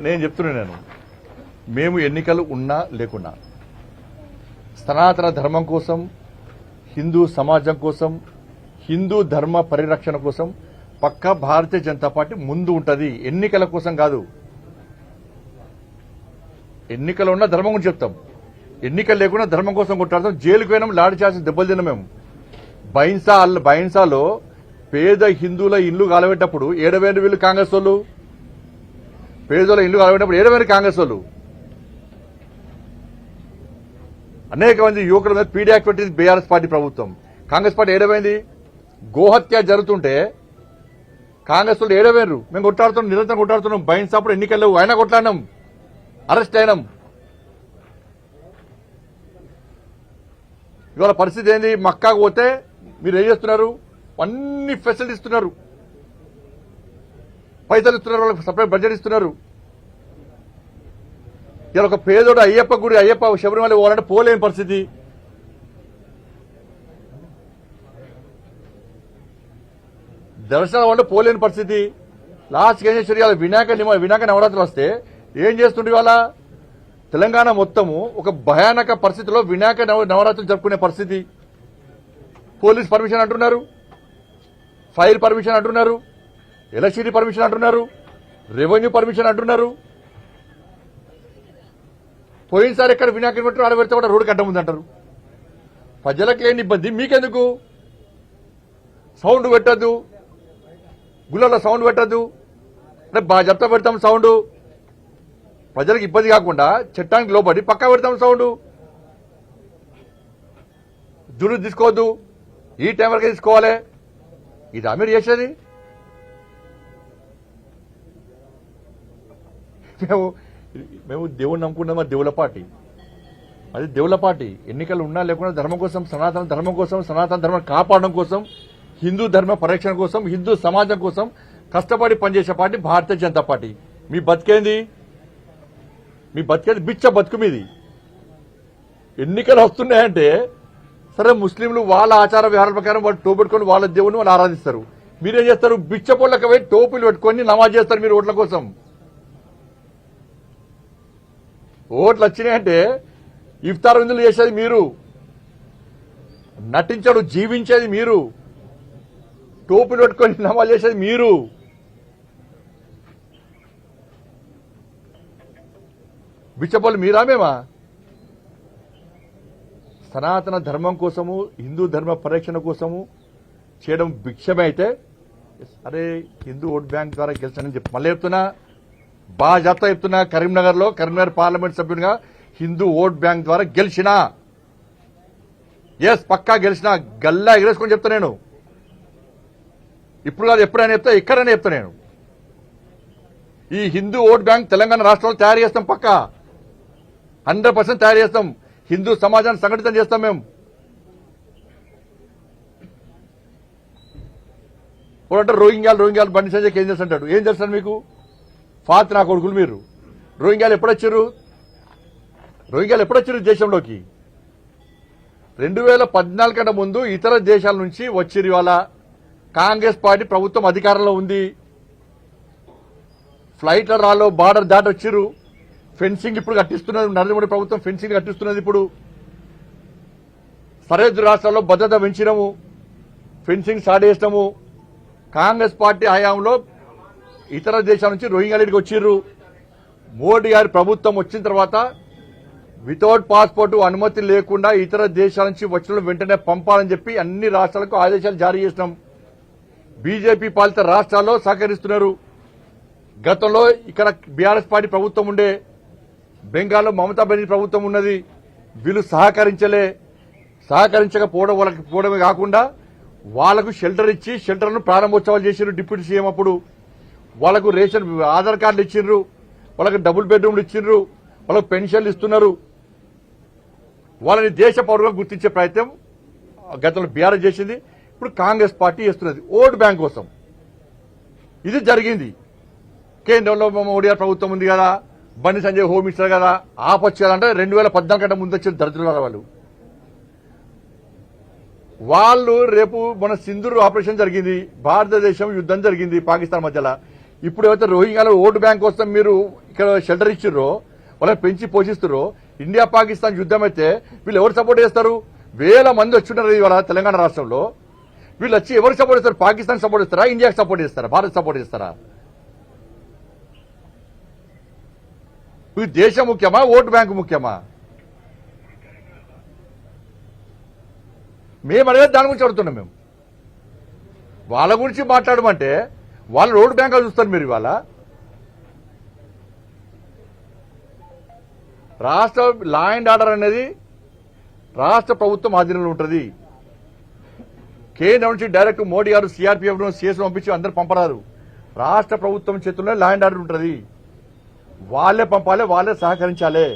నేను చెప్తున్నాను, మేము ఎన్నికలు ఉన్నా లేకున్నా సనాతన ధర్మం కోసం, హిందూ సమాజం కోసం, హిందూ ధర్మ పరిరక్షణ కోసం పక్కా భారతీయ జనతా పార్టీ ముందు ఉంటుంది. ఎన్నికల కోసం కాదు. ఎన్నికలు ఉన్నా ధర్మం గురించి చెప్తాం, ఎన్నికలు లేకుండా ధర్మం కోసం కొట్టాడతాం. జైలుకు పోయినాం, లాడి చేసిన దెబ్బలు తిన్నాం. మేము బైన్సాలో పేద హిందువుల ఇల్లు కాలబెట్టప్పుడు ఏడవేరు వీళ్ళు కాంగ్రెస్ వాళ్ళు, పేదోళ్ళ ఇల్లు కాలబెట్టినప్పుడు ఏడవేరు కాంగ్రెస్ వాళ్ళు. అనేక మంది యువకుల మీద పీడీ యాక్ట్ పెట్టింది బీఆర్ఎస్ పార్టీ ప్రభుత్వం. కాంగ్రెస్ పార్టీ ఏడమైంది? గోహత్య జరుగుతుంటే కాంగ్రెస్ వాళ్ళు ఏడవేరు. మేము కొట్టాడుతున్నాం, నిరంతరం కొట్టాడుతున్నాం. బైన్సాప్పుడు ఎన్నికల్లో అయినా కొట్లాడినాం, అరెస్ట్ అయినాం. ఇవాళ పరిస్థితి ఏంది? మక్కాకు పోతే మీరు ఏం చేస్తున్నారు? అన్ని ఫెసిలిటీ ఇస్తున్నారు, పైసలు ఇస్తున్నారు, వాళ్ళకి సపరేట్ బడ్జెట్ ఇస్తున్నారు. ఇలా ఒక పేదోడు అయ్యప్ప గుడి, అయ్యప్ప శబరిమల పోవాలంటే పోలేని పరిస్థితి. దర్శనం అంటే పోలేని పరిస్థితి. లాస్ట్కి ఏం చేశారు? వినాయక నవరాత్రులు వస్తే ఏం చేస్తుండే? వాళ్ళ తెలంగాణ మొత్తము ఒక భయానక పరిస్థితిలో వినాయక నవరాత్రులు జరుపుకునే పరిస్థితి. పోలీస్ పర్మిషన్ అంటున్నారు, ఫైర్ పర్మిషన్ అంటున్నారు, ఎలక్ట్రిసిటీ పర్మిషన్ అంటున్నారు, రెవెన్యూ పర్మిషన్ అంటున్నారు. పోయినసారి ఎక్కడ వినాయకుడు పెట్టారు, ఆడ పెడితే కూడా రోడ్డు కట్ట ముందంటారు. ప్రజలకు లేని ఇబ్బంది మీకెందుకు? సౌండ్ పెట్టద్దు, గుళ్ళలో సౌండ్ పెట్టద్దు, అంటే బాగా చెప్తా పెడతాం సౌండ్. ప్రజలకు ఇబ్బంది కాకుండా చట్టానికి లోబడి పక్కా పెడతాం సౌండ్. జులు తీసుకోవద్దు, ఈ టైం వరకే తీసుకోవాలి. ఇదా మీరు చేసేది? మేము దేవుడిని నమ్ముకున్నాం, దేవుళ్ళ పార్టీ, అది దేవుళ్ళ పార్టీ. ఎన్నికలు ఉన్నా లేకుండా ధర్మం కోసం, సనాతన ధర్మం కోసం, సనాతన ధర్మం కాపాడడం కోసం, హిందూ ధర్మ పరిరక్షణ కోసం, హిందూ సమాజం కోసం కష్టపడి పనిచేసే పార్టీ భారతీయ జనతా పార్టీ. మీ బతికేంది? మీ బతికేది బిచ్చ బతుకు మీది. ఎన్నికలు వస్తున్నాయంటే సరే, ముస్లింలు వాళ్ళ ఆచార వ్యవహారాల ప్రకారం వాళ్ళు టోపు పెట్టుకొని వాళ్ళ దేవుడిని వాళ్ళు ఆరాధిస్తారు. మీరేం చేస్తారు? బిచ్చ పొళ్ళకి పోయి టోపులు పెట్టుకొని నమాజ్ చేస్తారు మీరు ఓట్ల కోసం. ఓట్లు వచ్చినాయంటే ఇఫ్తార్ విందులు చేసేది మీరు, నటించడు జీవించేది మీరు, టోపులు పెట్టుకొని నమాజ్ చేసేది మీరు. బిచ్చపల్లి మీరా? మేమా? సనాతన ధర్మం కోసము, హిందూ ధర్మ పరిరక్షణ కోసము చేయడం భిక్షమే అయితే, అరే హిందూ ఓట్ బ్యాంక్ ద్వారా గెలిచానని చెప్పి మళ్ళీ చెప్తున్నా, బాగా జాగ్రత్త చెప్తున్నా. కరీంనగర్ పార్లమెంట్ సభ్యునిగా హిందూ ఓట్ బ్యాంక్ ద్వారా గెలిచినా, ఎస్ పక్కా గెలిచినా, గల్లా ఎగరేసుకొని చెప్తా. నేను ఇప్పుడు కాదు, ఎప్పుడైనా చెప్తా, ఎక్కడైనా చెప్తా. నేను ఈ హిందూ ఓట్ బ్యాంక్ తెలంగాణ రాష్ట్రంలో తయారు చేస్తాం, పక్కా 100% తయారు చేస్తాం. హిందూ సమాజాన్ని సంఘటితం చేస్తాం. మేము అంటే రోహింగ్యాలు బండి సంజయ్ ఏం చేస్తుంటాడు? ఏం చేస్తాడు మీకు? ఫాత్ నా కొడుకులు మీరు. రోహింగ్యాలు ఎప్పుడొచ్చారు దేశంలోకి? 2014 కంటే ముందు ఇతర దేశాల నుంచి వచ్చిరు. ఇవాళ కాంగ్రెస్ పార్టీ ప్రభుత్వం అధికారంలో ఉంది. ఫ్లైట్ల రాలో బార్డర్ దాటి వచ్చిరు. ఫెన్సింగ్ ఇప్పుడు కట్టిస్తున్నది నరేంద్ర మోడీ ప్రభుత్వం, ఫెన్సింగ్ కట్టిస్తున్నది. ఇప్పుడు సరిహద్దు రాష్ట్రాల్లో భద్రత పెంచినాము, ఫెన్సింగ్ స్టార్ట్ చేసినాము. కాంగ్రెస్ పార్టీ హయాంలో ఇతర దేశాల నుంచి రోహింగ్యాలకి వచ్చిర్రు. మోడీ గారి ప్రభుత్వం వచ్చిన తర్వాత వితౌట్ పాస్పోర్ట్ అనుమతి లేకుండా ఇతర దేశాల నుంచి వచ్చిన వెంటనే పంపాలని చెప్పి అన్ని రాష్ట్రాలకు ఆదేశాలు జారీ చేసినాం. బీజేపీ పాలిత రాష్ట్రాల్లో సహకరిస్తున్నారు. గతంలో ఇక్కడ బీఆర్ఎస్ పార్టీ ప్రభుత్వం ఉండే, బెంగాల్లో మమతా బెనర్జీ ప్రభుత్వం ఉన్నది. వీళ్ళు సహకరించకపోవడమే కాకుండా వాళ్లకు షెల్టర్ ఇచ్చి షెల్టర్ను ప్రారంభోత్సవాలు చేసిరు. డిప్యూటీ సీఎం అప్పుడు వాళ్లకు రేషన్ ఆధార్ కార్డులు ఇచ్చిండ్రు, వాళ్ళకి డబుల్ బెడ్రూమ్లు ఇచ్చిండ్రు, వాళ్ళకు పెన్షన్లు ఇస్తున్నారు. వాళ్ళని దేశ పౌరులుగా గుర్తించే ప్రయత్నం గతంలో బీఆర్ఎస్ చేసింది, ఇప్పుడు కాంగ్రెస్ పార్టీ చేస్తున్నది ఓటు బ్యాంక్ కోసం. ఇది జరిగింది. కేంద్రంలో మోడీ గారి ప్రభుత్వం ఉంది కదా, బండి సంజయ్ హోమ్ మినిస్టర్ కదా, ఆపొచ్చు కదా అంటే 2014 కంటే ముందు వచ్చిన దరిద్రుల వాళ్ళు రేపు మన సింధూర్ ఆపరేషన్ జరిగింది, భారతదేశం యుద్ధం జరిగింది పాకిస్తాన్ మధ్యలో. ఇప్పుడు ఏవైతే రోహింగ్యాలో ఓటు బ్యాంక్ కోసం మీరు ఇక్కడ షెల్టర్ ఇచ్చిర్రో వాళ్ళని పెంచి పోషిస్తారో ఇండియా పాకిస్తాన్ యుద్ధం అయితే వీళ్ళు ఎవరు సపోర్ట్ చేస్తారు? వేల మంది వచ్చున్నారు ఇవాళ తెలంగాణ రాష్ట్రంలో. వీళ్ళు వచ్చి ఎవరు సపోర్ట్ చేస్తారు? పాకిస్తాన్ సపోర్ట్ చేస్తారా, ఇండియాకి సపోర్ట్ చేస్తారా, భారత్ సపోర్ట్ చేస్తారా? దేశం ముఖ్యమా, ఓటు బ్యాంకు ముఖ్యమా? మేము అడిగేది దాని గురించి అడుగుతున్నాం. మేము వాళ్ళ గురించి మాట్లాడమంటే వాళ్ళు ఓటు బ్యాంకులు చూస్తారు. మీరు ఇవాళ రాష్ట్ర లా అండ్ ఆర్డర్ అనేది రాష్ట్ర ప్రభుత్వం ఆధీనంలో ఉంటుంది. కేంద్రం నుంచి డైరెక్ట్ మోడీ గారు సిఆర్పీఎఫ్ సిఎస్ పంపించి అందరు పంపరారు. రాష్ట్ర ప్రభుత్వం చేతుల్లో లా అండ్ ఆర్డర్ ఉంటుంది. వాళ్ళే పంపాలి, వాళ్ళే సహకరించాలి.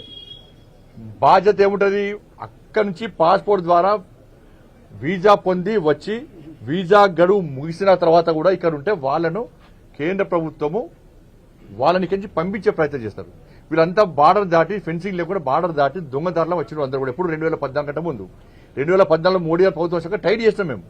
బాధ్యత ఏముంటుంది? అక్కడి నుంచి పాస్పోర్ట్ ద్వారా వీసా పొంది వచ్చి వీసా గడువు ముగిసిన తర్వాత కూడా ఇక్కడ ఉంటే వాళ్ళను కేంద్ర ప్రభుత్వము వాళ్ళని కించి పంపించే ప్రయత్నం చేస్తారు. వీళ్ళంతా బార్డర్ దాటి ఫెన్సింగ్ లేకుండా బార్డర్ దాటి దొంగదారులు వచ్చిన అందరూ కూడా ఎప్పుడు 2014 కంటే ముందు 2014 మోడీ గారు ప్రభుత్వం వచ్చాక టైట్ చేస్తాం మేము.